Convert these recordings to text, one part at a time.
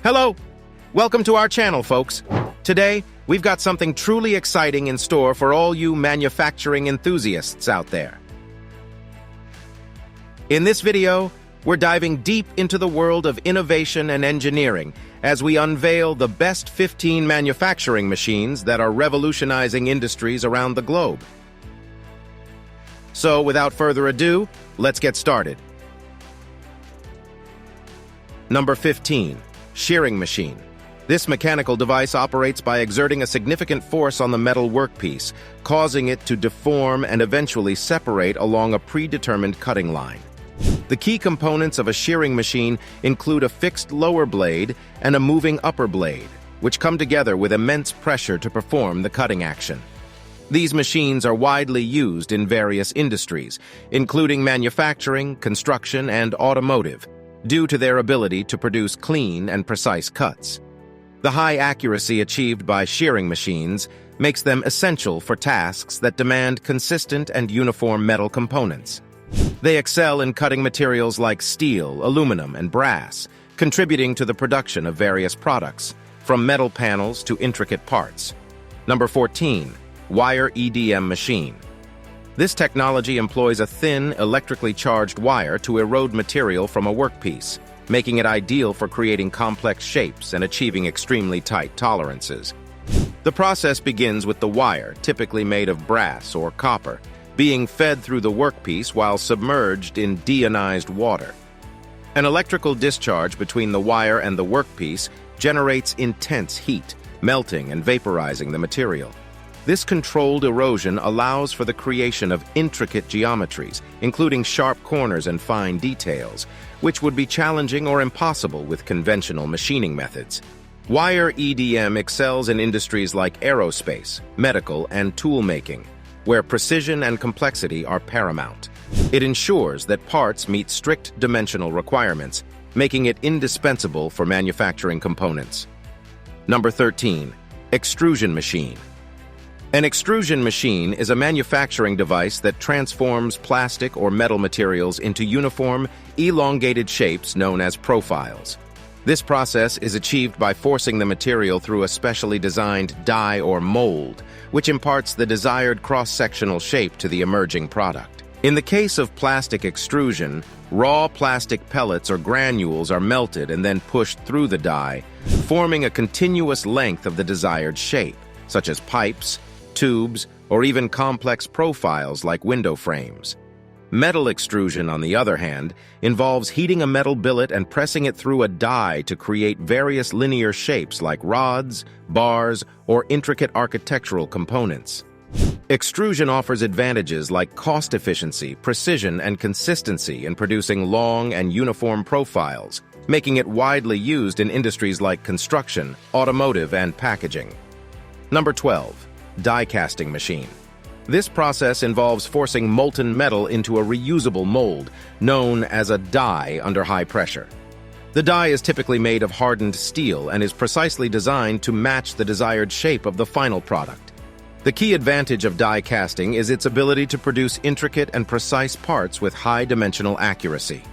Hello! Welcome to our channel, folks. Today, we've got something truly exciting in store for all you manufacturing enthusiasts out there. In this video, we're diving deep into the world of innovation and engineering as we unveil the best 15 manufacturing machines that are revolutionizing industries around the globe. So, without further ado, let's get started. Number 15. Shearing Machine. This mechanical device operates by exerting a significant force on the metal workpiece, causing it to deform and eventually separate along a predetermined cutting line. The key components of a shearing machine include a fixed lower blade and a moving upper blade, which come together with immense pressure to perform the cutting action. These machines are widely used in various industries, including manufacturing, construction, and automotive, due to their ability to produce clean and precise cuts. The high accuracy achieved by shearing machines makes them essential for tasks that demand consistent and uniform metal components. They excel in cutting materials like steel, aluminum, and brass, contributing to the production of various products, from metal panels to intricate parts. Number 14. Wire EDM Machine. This technology employs a thin, electrically charged wire to erode material from a workpiece, making it ideal for creating complex shapes and achieving extremely tight tolerances. The process begins with the wire, typically made of brass or copper, being fed through the workpiece while submerged in deionized water. An electrical discharge between the wire and the workpiece generates intense heat, melting and vaporizing the material. This controlled erosion allows for the creation of intricate geometries, including sharp corners and fine details, which would be challenging or impossible with conventional machining methods. Wire EDM excels in industries like aerospace, medical, and tool-making, where precision and complexity are paramount. It ensures that parts meet strict dimensional requirements, making it indispensable for manufacturing components. Number 13. Extrusion Machine. An extrusion machine is a manufacturing device that transforms plastic or metal materials into uniform, elongated shapes known as profiles. This process is achieved by forcing the material through a specially designed die or mold, which imparts the desired cross-sectional shape to the emerging product. In the case of plastic extrusion, raw plastic pellets or granules are melted and then pushed through the die, forming a continuous length of the desired shape, such as pipes, tubes, or even complex profiles like window frames. Metal extrusion, on the other hand, involves heating a metal billet and pressing it through a die to create various linear shapes like rods, bars, or intricate architectural components. Extrusion offers advantages like cost efficiency, precision, and consistency in producing long and uniform profiles, making it widely used in industries like construction, automotive, and packaging. Number 12. Die casting machine. This process involves forcing molten metal into a reusable mold, known as a die under high pressure. The die is typically made of hardened steel and is precisely designed to match the desired shape of the final product. The key advantage of die casting is its ability to produce intricate and precise parts with high dimensional accuracy.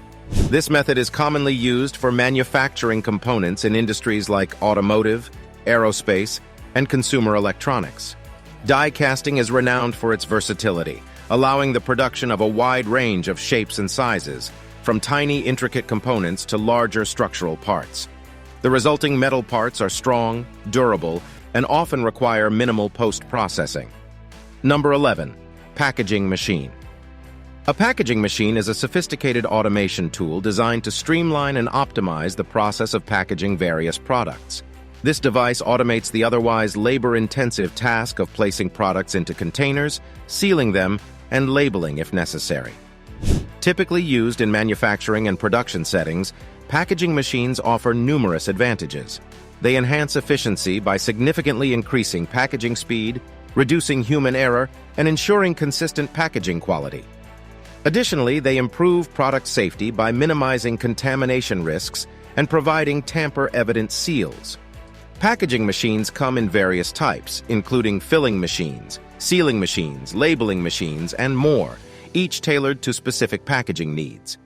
This method is commonly used for manufacturing components in industries like automotive, aerospace, and consumer electronics. Die casting is renowned for its versatility, allowing the production of a wide range of shapes and sizes, from tiny, intricate components to larger structural parts. The resulting metal parts are strong, durable, and often require minimal post-processing. Number 11. Packaging Machine. A packaging machine is a sophisticated automation tool designed to streamline and optimize the process of packaging various products. This device automates the otherwise labor-intensive task of placing products into containers, sealing them, and labeling if necessary. Typically used in manufacturing and production settings, packaging machines offer numerous advantages. They enhance efficiency by significantly increasing packaging speed, reducing human error, and ensuring consistent packaging quality. Additionally, they improve product safety by minimizing contamination risks and providing tamper-evident seals. Packaging machines come in various types, including filling machines, sealing machines, labeling machines, and more, each tailored to specific packaging needs.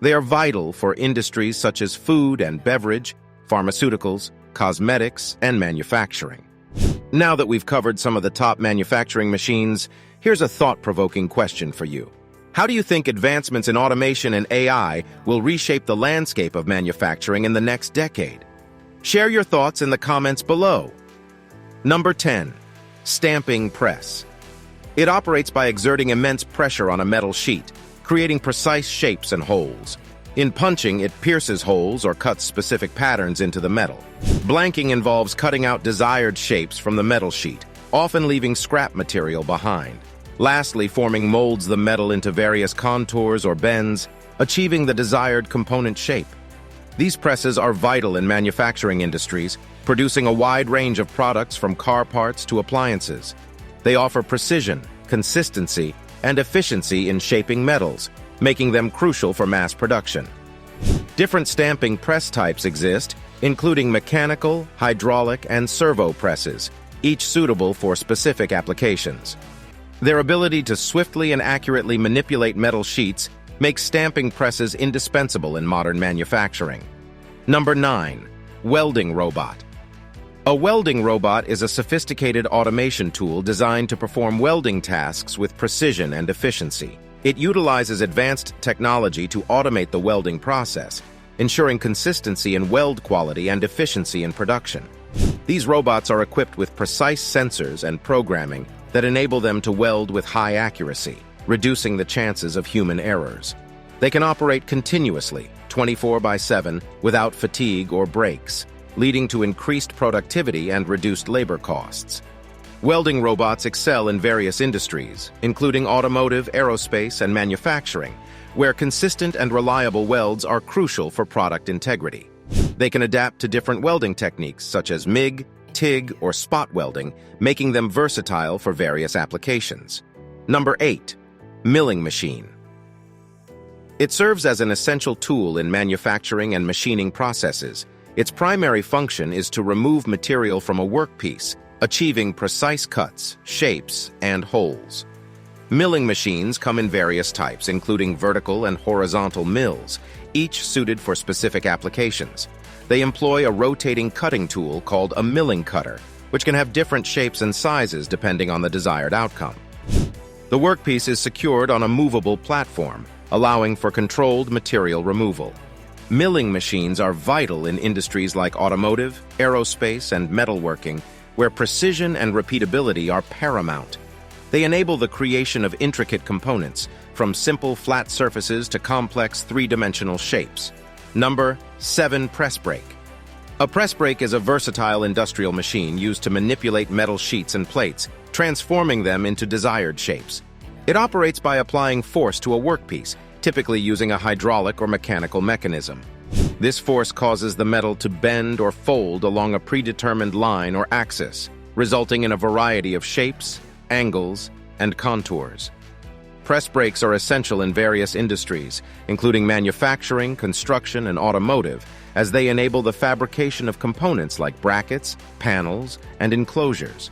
They are vital for industries such as food and beverage, pharmaceuticals, cosmetics, and manufacturing. Now that we've covered some of the top manufacturing machines, here's a thought-provoking question for you. How do you think advancements in automation and AI will reshape the landscape of manufacturing in the next decade? Share your thoughts in the comments below. Number 10. Stamping press. It operates by exerting immense pressure on a metal sheet, creating precise shapes and holes. In punching, it pierces holes or cuts specific patterns into the metal. Blanking involves cutting out desired shapes from the metal sheet, often leaving scrap material behind. Lastly, forming molds the metal into various contours or bends, achieving the desired component shape. These presses are vital in manufacturing industries, producing a wide range of products from car parts to appliances. They offer precision, consistency, and efficiency in shaping metals, making them crucial for mass production. Different stamping press types exist, including mechanical, hydraulic, and servo presses, each suitable for specific applications. Their ability to swiftly and accurately manipulate metal sheets makes stamping presses indispensable in modern manufacturing. Number 9. Welding Robot. A welding robot is a sophisticated automation tool designed to perform welding tasks with precision and efficiency. It utilizes advanced technology to automate the welding process, ensuring consistency in weld quality and efficiency in production. These robots are equipped with precise sensors and programming that enable them to weld with high accuracy, reducing the chances of human errors. They can operate continuously, 24/7, without fatigue or breaks, leading to increased productivity and reduced labor costs. Welding robots excel in various industries, including automotive, aerospace, and manufacturing, where consistent and reliable welds are crucial for product integrity. They can adapt to different welding techniques such as MIG, TIG, or spot welding, making them versatile for various applications. Number 8. Milling Machine. It serves as an essential tool in manufacturing and machining processes. Its primary function is to remove material from a workpiece, achieving precise cuts, shapes, and holes. Milling machines come in various types, including vertical and horizontal mills, each suited for specific applications. They employ a rotating cutting tool called a milling cutter, which can have different shapes and sizes depending on the desired outcome. The workpiece is secured on a movable platform, allowing for controlled material removal. Milling machines are vital in industries like automotive, aerospace, and metalworking, where precision and repeatability are paramount. They enable the creation of intricate components, from simple flat surfaces to complex three-dimensional shapes. Number 7. Press brake. A press brake is a versatile industrial machine used to manipulate metal sheets and plates, transforming them into desired shapes. It operates by applying force to a workpiece, typically using a hydraulic or mechanical mechanism. This force causes the metal to bend or fold along a predetermined line or axis, resulting in a variety of shapes, angles, and contours. Press brakes are essential in various industries, including manufacturing, construction, and automotive, as they enable the fabrication of components like brackets, panels, and enclosures.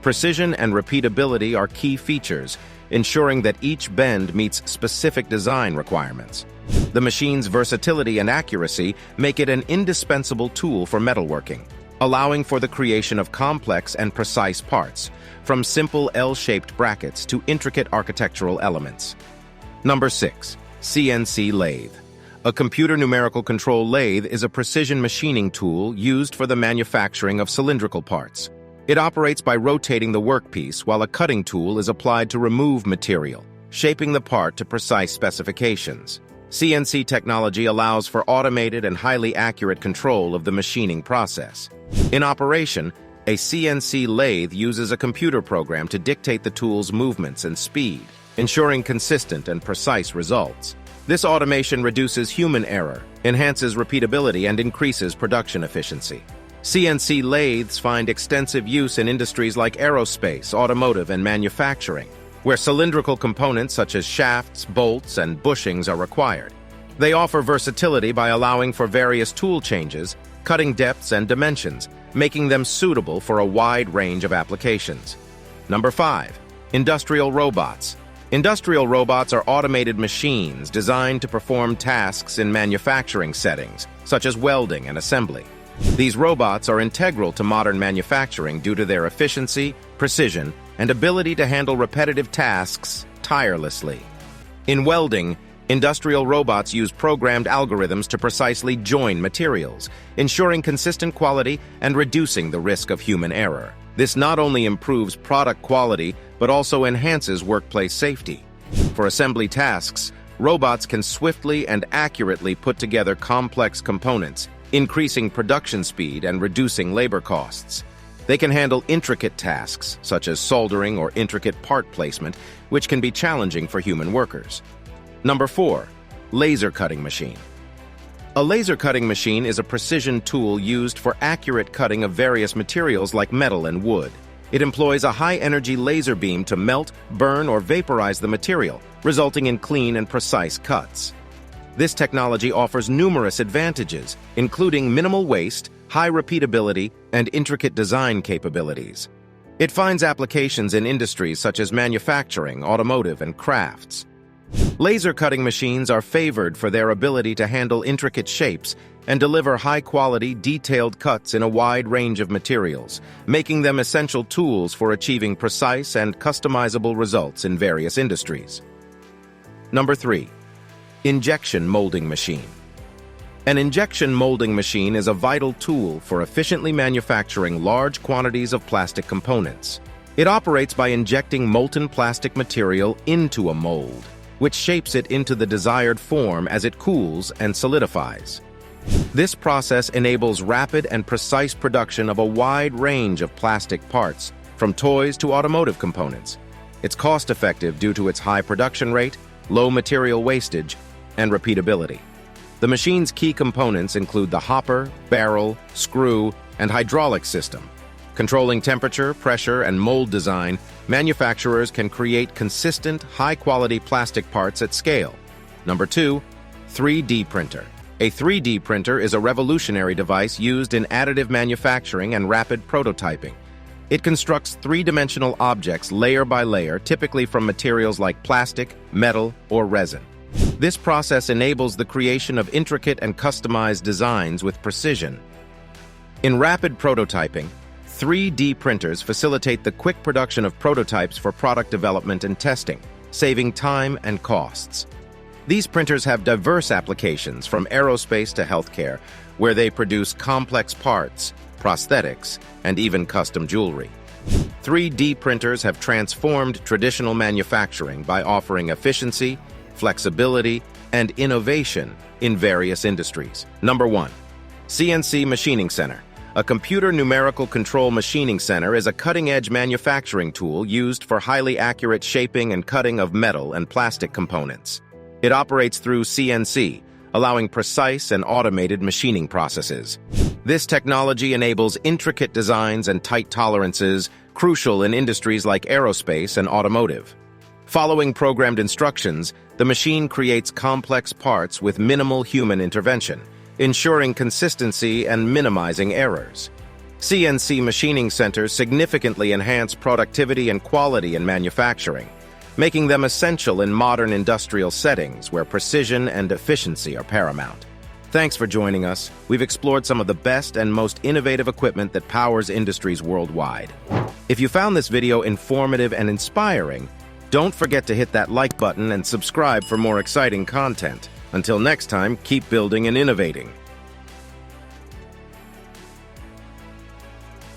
Precision and repeatability are key features, ensuring that each bend meets specific design requirements. The machine's versatility and accuracy make it an indispensable tool for metalworking, allowing for the creation of complex and precise parts, from simple L-shaped brackets to intricate architectural elements. Number 6. CNC Lathe. A computer numerical control lathe is a precision machining tool used for the manufacturing of cylindrical parts. It operates by rotating the workpiece while a cutting tool is applied to remove material, shaping the part to precise specifications. CNC technology allows for automated and highly accurate control of the machining process. In operation, a CNC lathe uses a computer program to dictate the tool's movements and speed, ensuring consistent and precise results. This automation reduces human error, enhances repeatability, and increases production efficiency. CNC lathes find extensive use in industries like aerospace, automotive, and manufacturing, where cylindrical components such as shafts, bolts, and bushings are required. They offer versatility by allowing for various tool changes, cutting depths and dimensions, making them suitable for a wide range of applications. Number 5. Industrial robots. Industrial robots are automated machines designed to perform tasks in manufacturing settings, such as welding and assembly. These robots are integral to modern manufacturing due to their efficiency, precision, and ability to handle repetitive tasks tirelessly. In welding, industrial robots use programmed algorithms to precisely join materials, ensuring consistent quality and reducing the risk of human error. This not only improves product quality, but also enhances workplace safety. For assembly tasks, robots can swiftly and accurately put together complex components, increasing production speed and reducing labor costs. They can handle intricate tasks, such as soldering or intricate part placement, which can be challenging for human workers. Number 4. Laser cutting machine. A laser cutting machine is a precision tool used for accurate cutting of various materials like metal and wood. It employs a high-energy laser beam to melt, burn, or vaporize the material, resulting in clean and precise cuts. This technology offers numerous advantages, including minimal waste, high repeatability, and intricate design capabilities. It finds applications in industries such as manufacturing, automotive, and crafts. Laser cutting machines are favored for their ability to handle intricate shapes and deliver high-quality, detailed cuts in a wide range of materials, making them essential tools for achieving precise and customizable results in various industries. Number 3. Injection molding machine. An injection molding machine is a vital tool for efficiently manufacturing large quantities of plastic components. It operates by injecting molten plastic material into a mold, which shapes it into the desired form as it cools and solidifies. This process enables rapid and precise production of a wide range of plastic parts, from toys to automotive components. It's cost-effective due to its high production rate, low material wastage, and repeatability. The machine's key components include the hopper, barrel, screw, and hydraulic system. Controlling temperature, pressure, and mold design, manufacturers can create consistent, high-quality plastic parts at scale. Number 2. 3D printer. A 3D printer is a revolutionary device used in additive manufacturing and rapid prototyping. It constructs three-dimensional objects layer by layer, typically from materials like plastic, metal, or resin. This process enables the creation of intricate and customized designs with precision. In rapid prototyping, 3D printers facilitate the quick production of prototypes for product development and testing, saving time and costs. These printers have diverse applications from aerospace to healthcare, where they produce complex parts, prosthetics, and even custom jewelry. 3D printers have transformed traditional manufacturing by offering efficiency, flexibility, and innovation in various industries. Number 1. CNC Machining Center. A computer numerical control machining center is a cutting-edge manufacturing tool used for highly accurate shaping and cutting of metal and plastic components. It operates through CNC, allowing precise and automated machining processes. This technology enables intricate designs and tight tolerances, crucial in industries like aerospace and automotive. Following programmed instructions, the machine creates complex parts with minimal human intervention, ensuring consistency and minimizing errors. CNC machining centers significantly enhance productivity and quality in manufacturing, making them essential in modern industrial settings where precision and efficiency are paramount. Thanks for joining us. We've explored some of the best and most innovative equipment that powers industries worldwide. If you found this video informative and inspiring, don't forget to hit that like button and subscribe for more exciting content. Until next time, keep building and innovating.